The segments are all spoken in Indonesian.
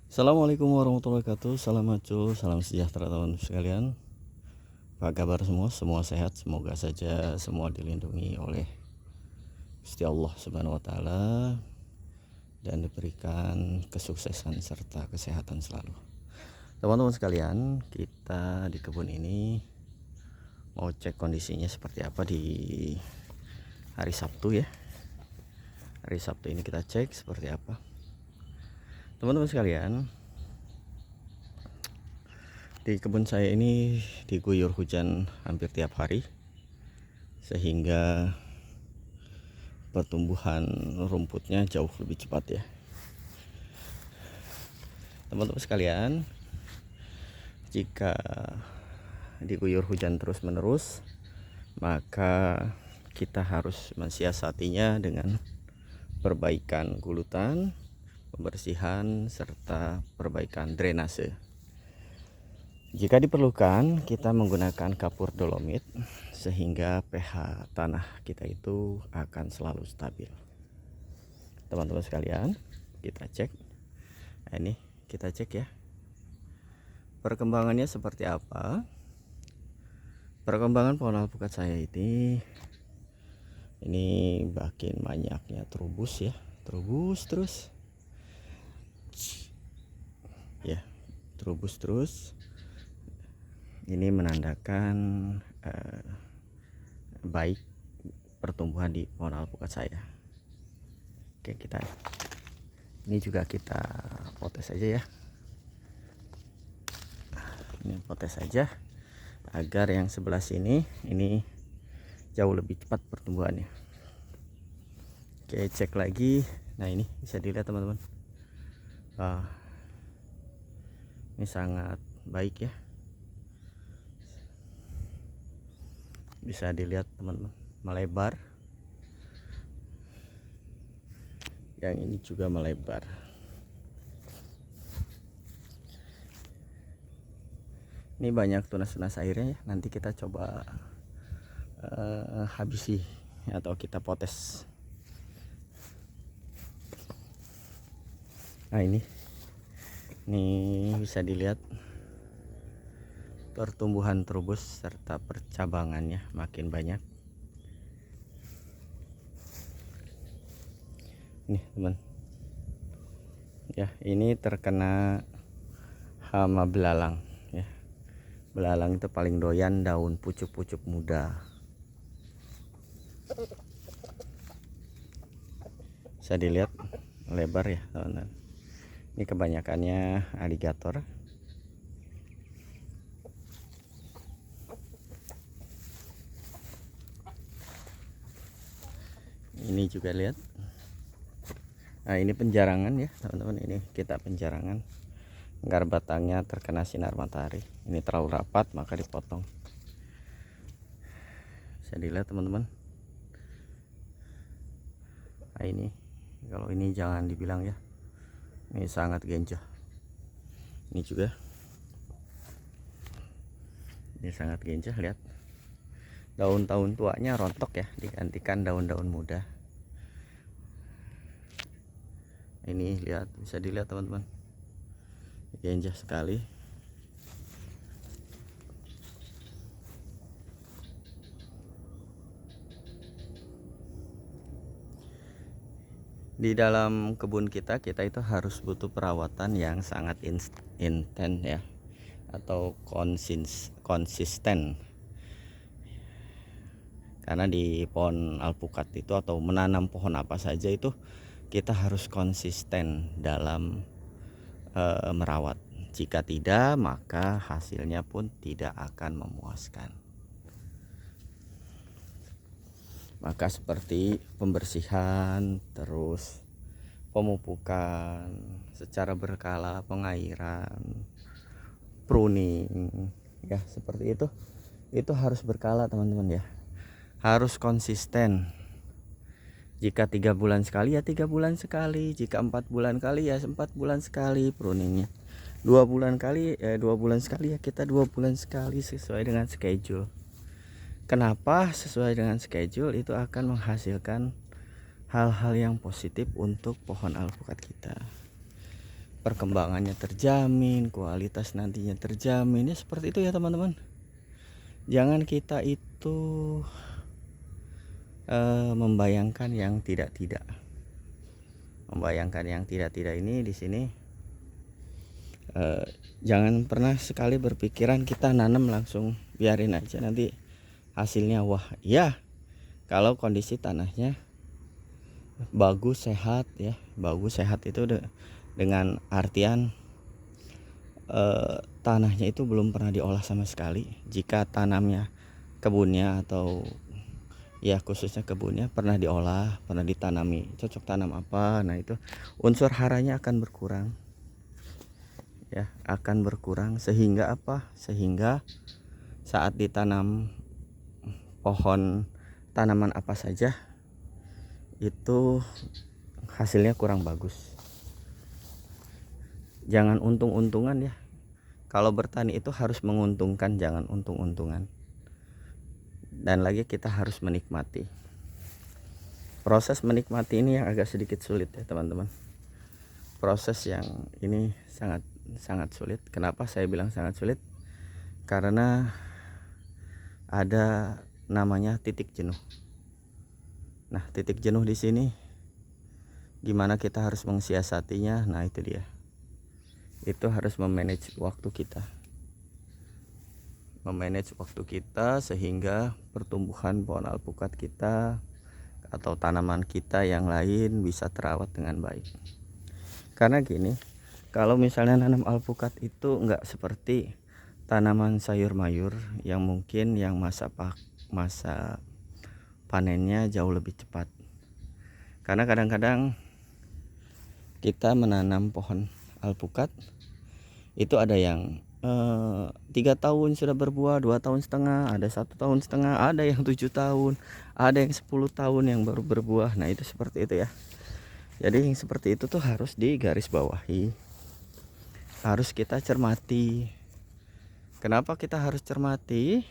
Assalamualaikum warahmatullahi wabarakatuh. Salam maco, salam sejahtera teman-teman sekalian. Apa kabar semua? Semua sehat. Semoga saja semua dilindungi oleh Gusti Allah Subhanahu wa taala dan diberikan kesuksesan serta kesehatan selalu. Teman-teman sekalian, kita di kebun ini mau cek kondisinya seperti apa di hari Sabtu ya. Hari Sabtu ini kita cek seperti apa. Teman-teman sekalian, di kebun saya ini diguyur hujan hampir tiap hari, sehingga pertumbuhan rumputnya jauh lebih cepat ya. Teman-teman sekalian, jika diguyur hujan terus-menerus, maka kita harus mensiasatinya dengan perbaikan gulutan, pembersihan, serta perbaikan drainase. Jika diperlukan, kita menggunakan kapur dolomit sehingga pH tanah kita itu akan selalu stabil. Teman-teman sekalian, kita cek. Nah, ini kita cek ya. Perkembangannya seperti apa? Perkembangan pohon alpukat saya ini makin banyaknya terubus ya, terubus terus. Ya, terubus terus. Ini menandakan baik pertumbuhan di pohon alpukat saya. Oke, ini juga kita potes aja ya. Ini potes saja agar yang sebelah sini ini jauh lebih cepat pertumbuhannya. Oke, cek lagi. Nah, ini bisa dilihat teman-teman. Ini sangat baik ya. Bisa dilihat teman-teman, melebar. Yang ini juga melebar. Ini banyak tunas-tunas airnya ya. Nanti kita coba habisi atau kita potes. Nah, ini bisa dilihat pertumbuhan terubus serta percabangannya makin banyak. Nih teman ya, ini terkena hama belalang ya. Belalang itu paling doyan daun pucuk-pucuk muda. Bisa dilihat lebar ya teman-teman. Ini kebanyakannya aligator. Ini juga lihat. Nah, ini penjarangan ya teman-teman. Ini kita penjarangan agar batangnya terkena sinar matahari. Ini terlalu rapat maka dipotong. Bisa dilihat teman-teman. Nah, ini kalau ini jangan dibilang ya, ini sangat genjah. Ini juga, ini sangat genjah. Lihat, daun-daun tuanya rontok ya, digantikan daun-daun muda. Ini lihat, bisa dilihat teman-teman, genjah sekali. Di dalam kebun kita itu harus butuh perawatan yang sangat intens ya, atau konsisten. Karena di pohon alpukat itu, atau menanam pohon apa saja itu, kita harus konsisten dalam merawat. Jika tidak, maka hasilnya pun tidak akan memuaskan. Maka seperti pembersihan, terus pemupukan secara berkala, pengairan, pruning ya, seperti itu harus berkala teman-teman ya, harus konsisten. Jika 3 bulan sekali ya 3 bulan sekali, jika 4 bulan kali ya 4 bulan sekali pruningnya, 2 bulan kali 2 bulan sekali ya kita 2 bulan sekali, sesuai dengan schedule. Kenapa sesuai dengan schedule? Itu akan menghasilkan hal-hal yang positif untuk pohon alpukat kita. perkembangannya terjamin, kualitas nantinya terjamin. Ya seperti itu ya teman-teman. Jangan kita itu membayangkan yang tidak-tidak. Membayangkan yang tidak-tidak ini di sini jangan pernah sekali berpikiran kita nanam langsung biarin aja nanti hasilnya wah. Ya, kalau kondisi tanahnya bagus sehat ya. Bagus sehat itu dengan artian tanahnya itu belum pernah diolah sama sekali. Jika tanamnya, kebunnya atau ya khususnya kebunnya pernah diolah, pernah ditanami cocok tanam apa, nah itu unsur haranya akan berkurang ya, akan berkurang sehingga apa, sehingga saat ditanam pohon tanaman apa saja itu hasilnya kurang bagus. Jangan untung-untungan ya, kalau bertani itu harus menguntungkan, jangan untung-untungan. Dan lagi kita harus menikmati. Proses menikmati ini yang agak sedikit sulit ya teman-teman. Proses yang ini sangat sulit. Kenapa saya bilang sangat sulit? Karena ada namanya titik jenuh. Nah, titik jenuh di sini gimana kita harus mensiasatinya? Nah, itu dia. Itu harus memanage waktu kita. Memanage waktu kita sehingga pertumbuhan pohon alpukat kita atau tanaman kita yang lain bisa terawat dengan baik. Karena gini, kalau misalnya nanam alpukat itu enggak seperti tanaman sayur mayur yang mungkin yang masa panennya jauh lebih cepat. Karena kadang-kadang kita menanam pohon alpukat itu ada yang 3 tahun sudah berbuah, 2 tahun setengah, ada 1 tahun setengah, ada yang 7 tahun, ada yang 10 tahun yang baru berbuah. Nah itu seperti itu ya. Jadi yang seperti itu tuh harus digarisbawahi, harus kita cermati. Kenapa kita harus cermati?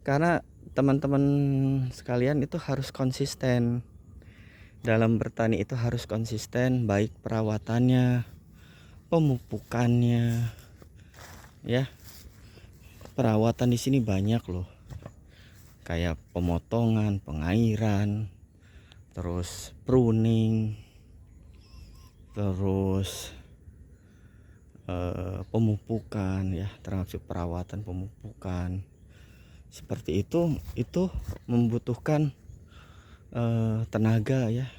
Karena teman-teman sekalian itu harus konsisten. Dalam bertani itu harus konsisten, baik perawatannya, pemupukannya ya. Perawatan di sini banyak loh, kayak pemotongan, pengairan, terus pruning, terus pemupukan ya, termasuk perawatan pemupukan seperti itu membutuhkan tenaga ya.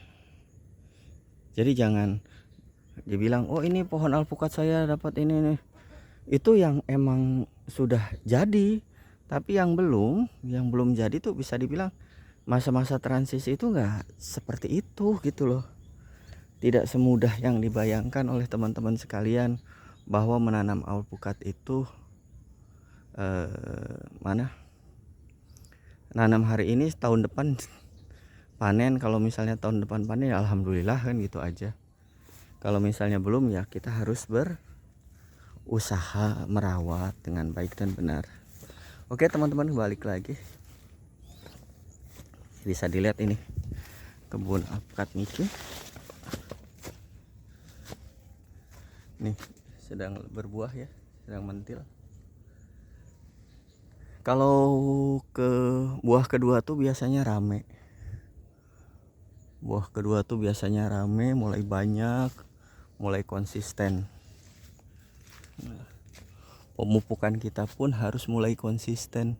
Jadi jangan dibilang oh ini pohon alpukat saya dapat ini nih, itu yang emang sudah jadi. Tapi yang belum jadi tuh bisa dibilang masa-masa transisi itu enggak seperti itu gitu loh. Tidak semudah yang dibayangkan oleh teman-teman sekalian bahwa menanam alpukat itu nanam hari ini tahun depan panen. Kalau misalnya tahun depan panen ya alhamdulillah kan gitu aja. Kalau misalnya belum ya kita harus berusaha merawat dengan baik dan benar. Oke teman-teman, balik lagi. Bisa dilihat ini kebun alpukat Miki. Nih sedang berbuah ya, sedang mentil. Kalau ke buah kedua tuh biasanya rame. Buah kedua tuh biasanya rame, mulai banyak, mulai konsisten. Nah, pemupukan kita pun harus mulai konsisten,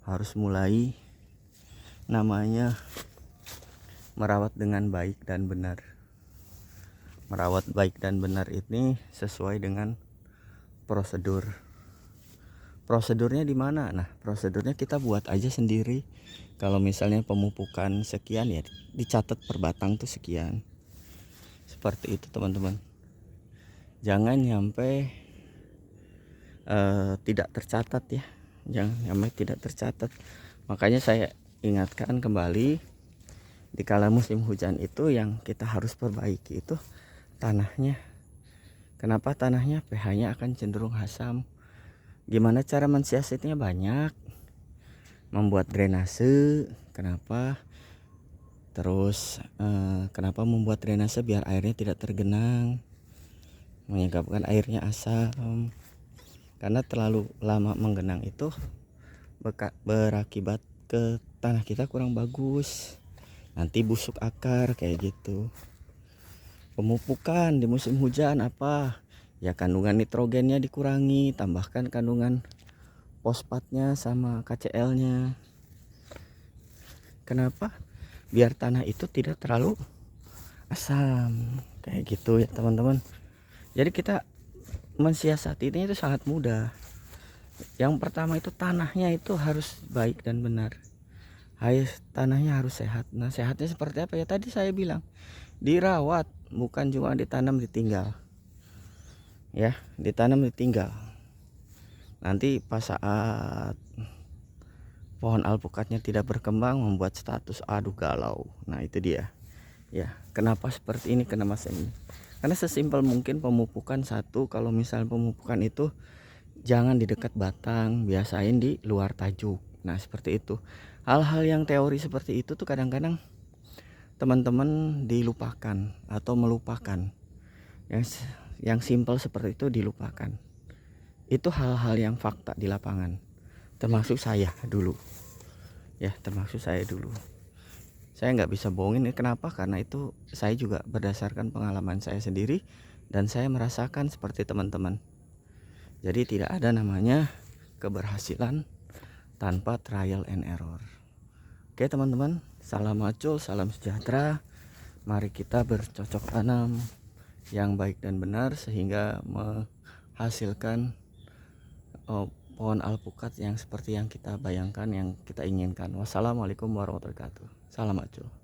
harus mulai namanya merawat dengan baik dan benar. Merawat baik dan benar ini sesuai dengan prosedur. Prosedurnya di mana? Nah, prosedurnya kita buat aja sendiri. Kalau misalnya pemupukan sekian ya dicatat per batang tuh sekian. Seperti itu teman-teman. Jangan nyampe tidak tercatat ya. Jangan nyampe tidak tercatat. Makanya saya ingatkan kembali, di kala musim hujan itu yang kita harus perbaiki itu tanahnya. Kenapa tanahnya? pH-nya akan cenderung asam. Gimana cara mensiasatinya? Banyak. Membuat drainase. Kenapa? Terus kenapa membuat drainase? Biar airnya tidak tergenang. menyebabkan airnya asam. Karena terlalu lama menggenang itu berakibat ke tanah kita kurang bagus, nanti busuk akar kayak gitu. Pemupukan di musim hujan apa ya, kandungan nitrogennya dikurangi, tambahkan kandungan fosfatnya sama KCl-nya. Kenapa? Biar tanah itu tidak terlalu asam kayak gitu ya teman-teman. Jadi kita mensiasatinya itu sangat mudah. Yang pertama itu tanahnya itu harus baik dan benar. Tanahnya harus sehat. Nah, sehatnya seperti apa ya? Tadi saya bilang, dirawat, bukan cuma ditanam ditinggal. Ya, ditanam ditinggal. Nanti pas saat pohon alpukatnya tidak berkembang, membuat status aduh galau. Nah, itu dia. Ya, kenapa seperti ini, kenapa ini? Karena sesimpel mungkin pemupukan satu, kalau misal pemupukan itu jangan di dekat batang, biasain di luar tajuk. Nah, seperti itu. Hal-hal yang teori seperti itu tuh kadang-kadang teman-teman dilupakan atau melupakan. Yang simpel seperti itu dilupakan. Itu hal-hal yang fakta di lapangan. Termasuk saya dulu. Ya, termasuk saya dulu. Saya nggak bisa bohongin ini kenapa? Karena itu saya juga berdasarkan pengalaman saya sendiri dan saya merasakan seperti teman-teman. Jadi tidak ada namanya keberhasilan tanpa trial and error. Oke teman-teman, salam macul, salam sejahtera. Mari kita bercocok tanam yang baik dan benar sehingga menghasilkan pohon alpukat yang seperti yang kita bayangkan, yang kita inginkan. Wassalamualaikum warahmatullahi wabarakatuh. Salam macul.